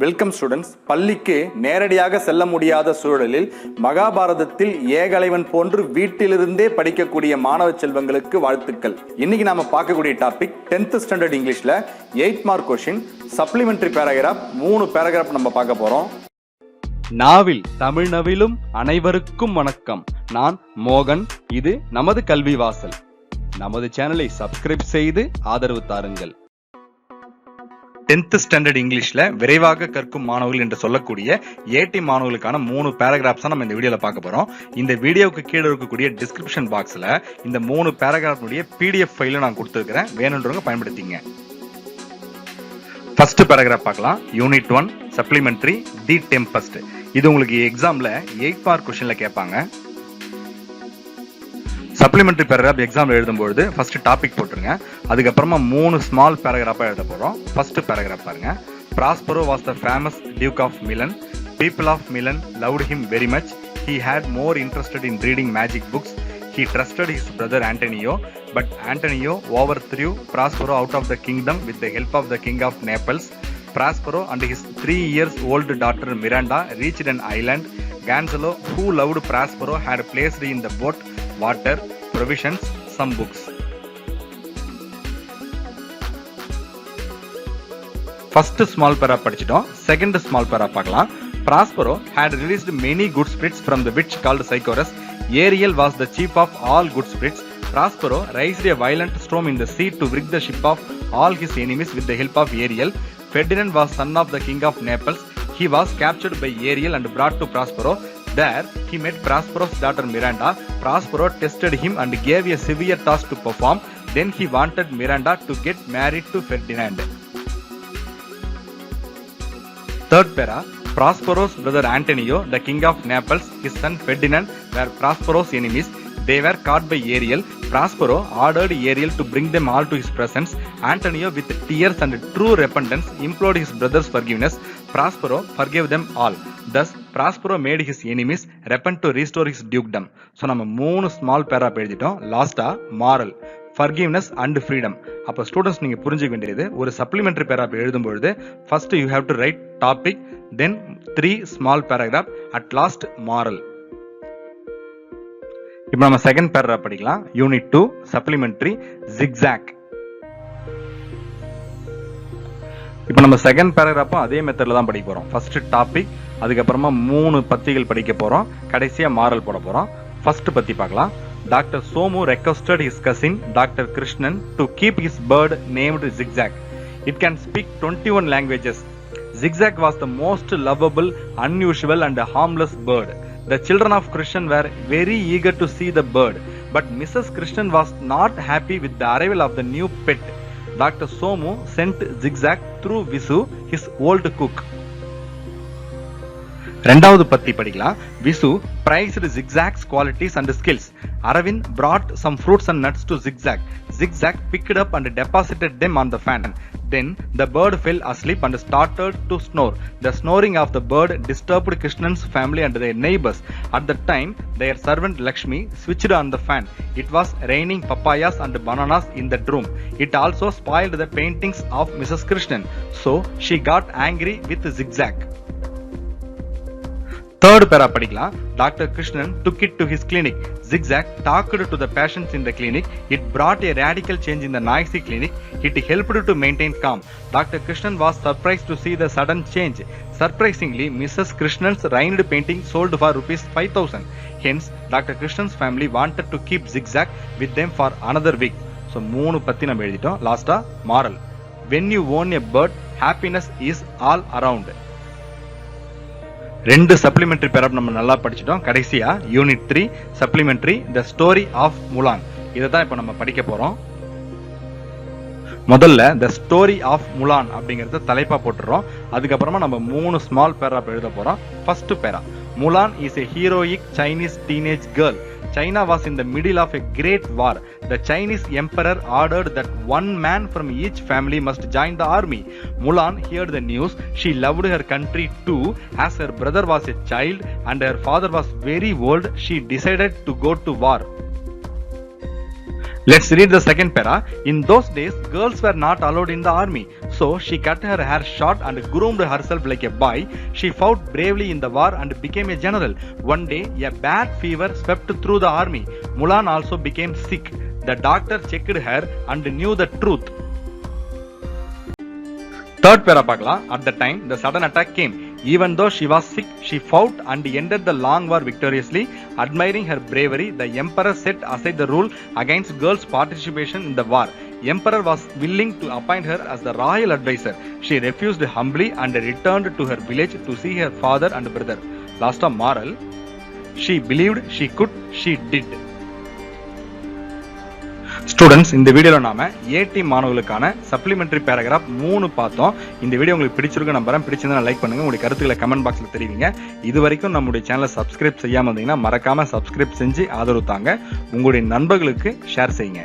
Welcome students. பள்ளிக்கு நேரடியாக செல்ல முடியாத சூழலில் மகாபாரதத்தில் ஏகலைவன் போன்று வீட்டிலிருந்தே படிக்கக்கூடிய மாணவ செல்வங்களுக்கு வாழ்த்துக்கள். இன்னைக்கு நாம பார்க்கக்கூடிய டாபிக் 10th ஸ்டாண்டர்ட் இங்கிலீஷ்ல 8 mark question supplementary paragraph. 3 paragraph நம்ம பார்க்க போறோம். நாவில் தமிழ் நவிலும் அனைவருக்கும் வணக்கம். நான் மோகன். இது நமது கல்வி வாசல். நமது சேனலை சப்ஸ்கிரைப் செய்து ஆதரவு தாருங்கள். 10th ஸ்டாண்டர்ட் இங்கிலீஷ்ல விரைவாக கற்கும் மாணவர்கள் என்று சொல்லக்கூடிய 80 மாணவர்களுக்கான 3 பேராகிராஃப்ஸ் நம்ம இந்த வீடியோல பார்க்க போறோம். இந்த வீடியோவுக்கு கீழே இருக்கக்கூடிய டிஸ்கிரிப்ஷன் பாக்ஸ்ல இந்த 3 பேராகிராஃபுடைய PDF ஃபைல நான் கொடுத்திருக்கிறேன். வேணும்ன்றவங்க பயன்படுத்திங்க. ஃபர்ஸ்ட் பேராகிராஃப் பார்க்கலாம். யூனிட் 1 சப்ளிமெண்டரி தி டெம்பஸ்ட். இது உங்களுக்கு எக்ஸாம்ல 8 மார்க் கொஸ்டின்ல கேட்பாங்க. சப்ளிமெண்டரி பேராகிராஃப் எக்ஸாம்ல எழுதும்போது ஃபர்ஸ்ட் டாபிக் போட்டுருங்க. அதுக்கப்புறமா 3 ஸ்மால் பேராகிராஃபா எழுத போறோம். ஃபர்ஸ்ட் பேராகிராஃப் பாருங்க. Prospero was the famous Duke of Milan. People of Milan loved him very much. He had more interested in reading magic books. He trusted his brother Antonio, but Antonio overthrew Prospero out of the kingdom with the help of the king of Naples. Prospero and his 3 years old daughter Miranda reached an island. Gonzalo, who loved Prospero, had placed in the boat water, provisions, some books. First small para படிச்சிட்டோம். Second small para பார்க்கலாம். Prospero had released many good spirits from the witch called Psychorus. Ariel was the chief of all good spirits. Prospero raised a violent storm in the sea to rid the ship of all his enemies with the help of Ariel. Ferdinand was son of the king of Naples. He was captured by Ariel and brought to Prospero. There, he met Prospero's daughter Miranda. Prospero tested him and gave a severe task to perform. Then he wanted Miranda to get married to Ferdinand. Third para. Prospero's brother Antonio, the king of Naples, his son Ferdinand were Prospero's enemies. They were caught by Ariel. Prospero ordered Ariel to bring them all to his presence. Antonio, with tears and true repentance, implored his brother's forgiveness. Prospero forgave them all. Thus, Prospero made his enemies repent to restore his dukedom. So, நம்ம 3 small para எழுதிட்டோம். லாஸ்டா moral, forgiveness and freedom. அப்போ students நீங்க புரிஞ்சுக்க வேண்டியது, ஒரு supplementary para எழுதும்பொழுது first you have to write topic, then 3 small paragraph, at last moral. இப்போ நம்ம செகண்ட் பேராகிராஃப் படிக்கலாம். யூனிட் 2 சப்ளிமெண்டரி ஜிக்ஸாக். இப்போ நம்ம செகண்ட் பேராகிராஃபும் அதே மெத்தட்ல தான் படிக்க போறோம். ஃபர்ஸ்ட் டாபிக், அதுக்கப்புறமா 3 பத்திகள் படிக்க போறோம், கடைசியா மாரல் போட போறோம். ஃபர்ஸ்ட் பத்தி பார்க்கலாம். Dr. Somu requested his cousin Dr. Krishnan to keep his bird named Zigzag. It can speak 21 languages. Zigzag was the most lovable, unusual and harmless bird. The children of Krishnan were very eager to see the bird, but Mrs. Krishnan was not happy with the arrival of the new pet. Dr. Somu sent Zigzag through Visu, his old cook. ரெண்டாவது பத்தி படிக்கலாம். Visu praised Zigzag's qualities and skills. Aravind brought some fruits and nuts to Zigzag. Zigzag picked up and deposited them on the fan. Then the bird fell asleep and started to snore. The snoring of the bird disturbed Krishnan's family and their neighbors. At the time, their servant Lakshmi switched on the fan. It was raining papayas and bananas in that room. It also spoiled the paintings of Mrs. Krishnan. So she got angry with Zigzag. Third para படிக்கலாம். Dr. Krishnan took it to his clinic. Zigzag talked to the patients in the clinic. It brought a radical change in the noisy clinic. It helped to maintain calm. Dr. Krishnan was surprised to see the sudden change. Surprisingly, Mrs. Krishnan's rained painting sold for rupees 5,000. Hence, Dr. Krishnan's family wanted to keep Zigzag with them for another week. So, 3 பத்தி நம்ம எழுதிட்டோம். லாஸ்டா moral. When you own a bird, happiness is all around. 2 supplementary paragraph நம்ம நல்லா படிச்சிட்டோம். கடைசியா unit 3 supplementary the story of Mulan. இதை தான் இப்போ நம்ம படிக்க போறோம். முதல்ல தி ஸ்டோரி ஆஃப் முலான் அப்படிங்கறத தலைப்பா போட்டுறோம். அதுக்கப்புறமா நம்ம 3 ஸ்மால் பேராகிராஃப் எழுத போறோம். ஃபர்ஸ்ட் பேரா. Mulan is a heroic Chinese teenage girl. China was in the middle of a great war. The Chinese emperor ordered that one man from each family must join the army. Mulan heard the news. She loved her country too. As her brother was a child and her father was very old, she decided to go to war. Let's read the second para. In those days, girls were not allowed in the army. So she cut her hair short and groomed herself like a boy. She fought bravely in the war and became a general. One day, a bad fever swept through the army. Mulan also became sick. The doctor checked her and knew the truth. Third para பார்க்கலாம். At the time, the sudden attack came. Even though she was sick, she fought and ended the long war victoriously. Admiring her bravery, the emperor set aside the rule against girls' participation in the war. Emperor was willing to appoint her as the royal advisor. She refused humbly and returned to her village to see her father and brother. Last of moral, she believed she could, she did. Students, இந்த வீடியோவில் நாம ஏடி மாணவர்களுக்கான supplementary paragraph 3 பார்த்தோம். இந்த video உங்களுக்கு பிடிச்சிருக்கு நம்புறேன். பிடிச்சிருந்தா லைக் பண்ணுங்க, உங்களுடைய கருத்துக்களை கமெண்ட் பாக்ஸ்ல தெரிவிங்க. இது வரைக்கும் நம்முடைய சேனலை சப்ஸ்கிரைப் செய்யாம இருந்தீங்கன்னா மறக்காம சப்ஸ்கிரைப் செஞ்சு ஆதரவு தாங்க. உங்களுடைய நண்பர்களுக்கு ஷேர் செய்யுங்க.